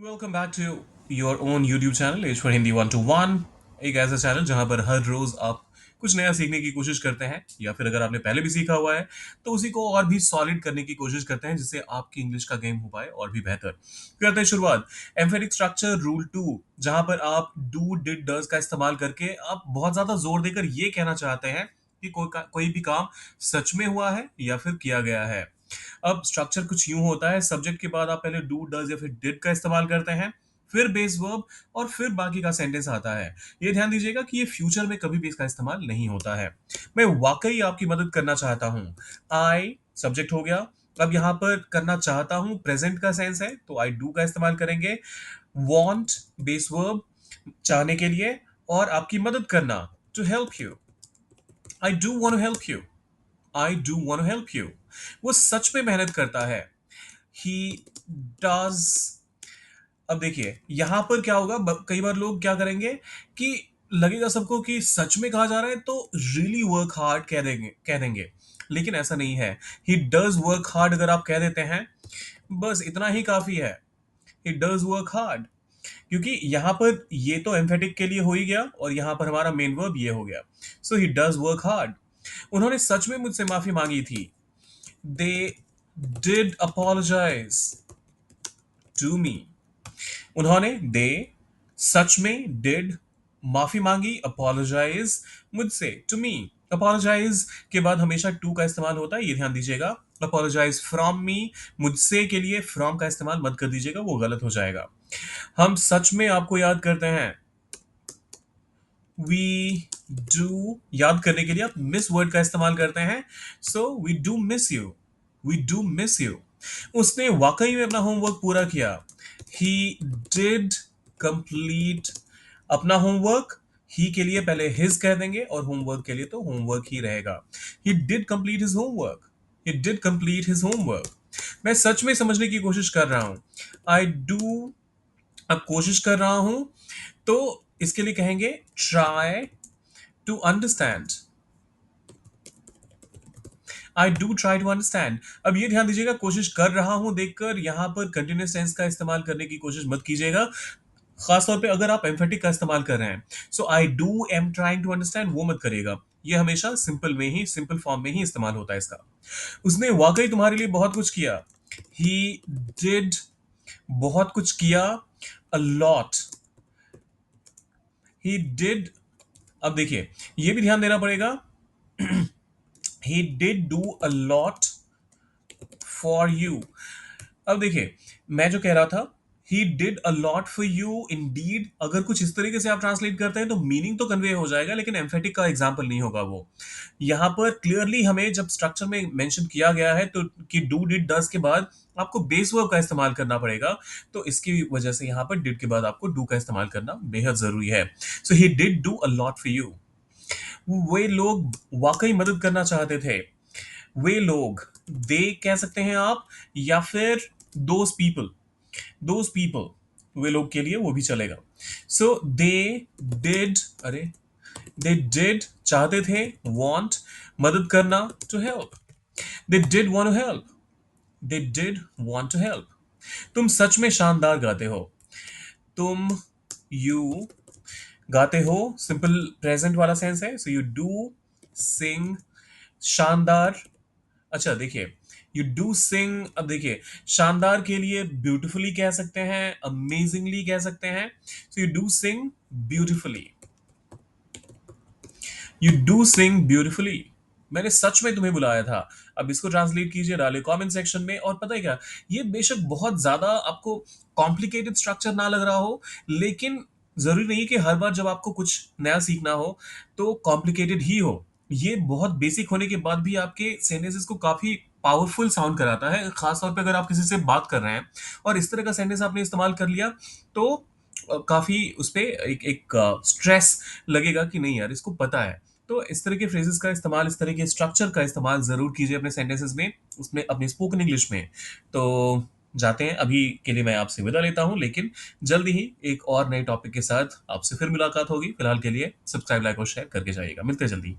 Welcome back to your own YouTube channel as for Hindi 1 to 1। एक ऐसा channel जहां पर हर रोज आप कुछ नया सीखने की कोशिश करते हैं या फिर अगर आपने पहले भी सीखा हुआ है तो उसी को और भी सॉलिड करने की कोशिश करते हैं जिससे आपकी इंग्लिश का गेम हो पाए और भी बेहतर। करते हैं शुरुआत। एम्फेटिक स्ट्रक्चर रूल 2, जहां पर आप डू डिड डज का इस्तेमाल करके आप बहुत ज्यादा जोर देकर ये कहना चाहते हैं कि कोई भी काम सच में हुआ है या फिर किया गया है। अब स्ट्रक्चर कुछ यूं होता है, सब्जेक्ट के बाद आप पहले डू डज या फिर डिड का इस्तेमाल करते हैं, फिर बेस वर्ब और फिर बाकी का सेंटेंस आता है। ये ध्यान दीजिएगा कि ये फ्यूचर में कभी भी इसका इस्तेमाल नहीं होता है। मैं वाकई आपकी मदद करना चाहता हूं। आई सब्जेक्ट हो गया। अब यहां पर करना चाहता हूं प्रेजेंट का सेंस है तो आई डू का इस्तेमाल करेंगे। वांट बेस वर्ब चाहने के लिए, और आपकी मदद करना to help you. I do want to help you. I do want to help you. वो सच में मेहनत करता है। He does. अब देखिए यहां पर क्या होगा, कई बार लोग क्या करेंगे कि लगेगा सबको कि सच में कहा जा रहा है तो रियली वर्क हार्ड कह देंगे, लेकिन ऐसा नहीं है। ही डज वर्क हार्ड अगर आप कह देते हैं, बस इतना ही काफी है। ही डज वर्क हार्ड, क्योंकि यहां पर ये तो एम्फेटिक के लिए हो ही गया और यहां पर हमारा मेन वर्ब ये हो गया। So he does work hard. उन्होंने सच में मुझसे माफी मांगी थी। They did apologise to me. उन्होंने दे सच में डिड माफी मांगी, अपोलोजाइज मुझसे, टू मी। अपोलोजाइज के बाद हमेशा टू का इस्तेमाल होता है, ये ध्यान दीजिएगा। अपोलोजाइज फ्रॉम मी, मुझसे के लिए फ्रॉम का इस्तेमाल मत कर दीजिएगा, वो गलत हो जाएगा। हम सच में आपको याद करते हैं। वी डू, याद करने के लिए आप मिस वर्ड का इस्तेमाल करते हैं। So we do miss you. We do miss you. उसने वाकई में अपना होमवर्क पूरा किया। ही डिड कंप्लीट अपना होमवर्क। ही के लिए पहले हिज कह देंगे और होमवर्क के लिए तो होमवर्क ही रहेगा। ही did complete his homework. He did complete his homework. मैं सच में समझने की कोशिश कर रहा हूं। आई डू, अब कोशिश कर रहा हूं तो इसके लिए कहेंगे try to understand. I do try to understand. अब ये ध्यान दीजिएगा, कोशिश कर रहा हूं देखकर यहां पर कंटिन्यूस टेंस का इस्तेमाल करने की कोशिश मत कीजिएगा, खासतौर पे अगर आप एम्फेटिक का इस्तेमाल कर रहे हैं। So I do am trying to understand वो मत करिएगा। ये हमेशा सिंपल में ही, सिंपल फॉर्म में ही इस्तेमाल होता है इसका। उसने वाकई तुम्हारे लिए बहुत कुछ किया। ही डिड बहुत कुछ किया, अ लॉट। ही डिड, अब देखिए ये भी ध्यान देना पड़ेगा। ही did do a lot for you. अब देखिए मैं जो कह रहा था, he did a lot for you Indeed, अगर कुछ इस तरीके से आप ट्रांसलेट करते हैं तो मीनिंग तो कन्वे हो जाएगा, लेकिन एम्फेटिक का एग्जाम्पल नहीं होगा वो। यहां पर क्लियरली हमें जब स्ट्रक्चर में मेंशन किया गया है तो कि डू डिड डज के बाद आपको बेस वर्ब का इस्तेमाल करना पड़ेगा, तो इसकी वजह से यहां पर डिड के बाद आपको डू का इस्तेमाल करना बेहद जरूरी है। So he did do a lot for you. वे लोग वाकई मदद करना चाहते थे। वे लोग, दे कह सकते हैं आप, या फिर दोज पीपल। दोज पीपल, वे लोग के लिए वो भी चलेगा। सो दे डिड, अरे दे डिड चाहते थे, वांट मदद करना, to help. They did want to help. They did want to help. तुम सच में शानदार गाते हो। तुम, यू गाते हो, सिंपल प्रेजेंट वाला सेंस है, सो यू डू सिंग शानदार। अच्छा देखिए, यू डू सिंग, अब देखिए शानदार के लिए ब्यूटिफुली कह सकते हैं, अमेजिंगली कह सकते हैं। So you do sing beautifully. You do sing beautifully. मैंने सच में तुम्हें बुलाया था। अब इसको ट्रांसलेट कीजिए, डाले कमेंट सेक्शन में। और पता है क्या, ये बेशक बहुत ज्यादा आपको कॉम्प्लिकेटेड स्ट्रक्चर ना लग रहा हो, लेकिन जरूरी नहीं कि हर बार जब आपको कुछ नया सीखना हो तो कॉम्प्लिकेटेड ही हो। ये बहुत बेसिक होने के बाद भी आपके सेंटेंसेस को काफी पावरफुल साउंड कराता है, खासतौर पे अगर आप किसी से बात कर रहे हैं और इस तरह का सेंटेंस आपने इस्तेमाल कर लिया तो काफी उस पे एक स्ट्रेस लगेगा कि नहीं यार इसको पता है। तो इस तरह के फ्रेजेस का इस्तेमाल, इस तरह के स्ट्रक्चर का इस्तेमाल जरूर कीजिए अपने सेंटेंसेस में, उसमें अपने स्पोकन इंग्लिश में। तो जाते हैं, अभी के लिए मैं आपसे विदा लेता हूं, लेकिन जल्दी ही एक और नए टॉपिक के साथ आपसे फिर मुलाकात होगी। फिलहाल के लिए सब्सक्राइब, लाइक और शेयर करके जाइएगा। मिलते हैं जल्दी।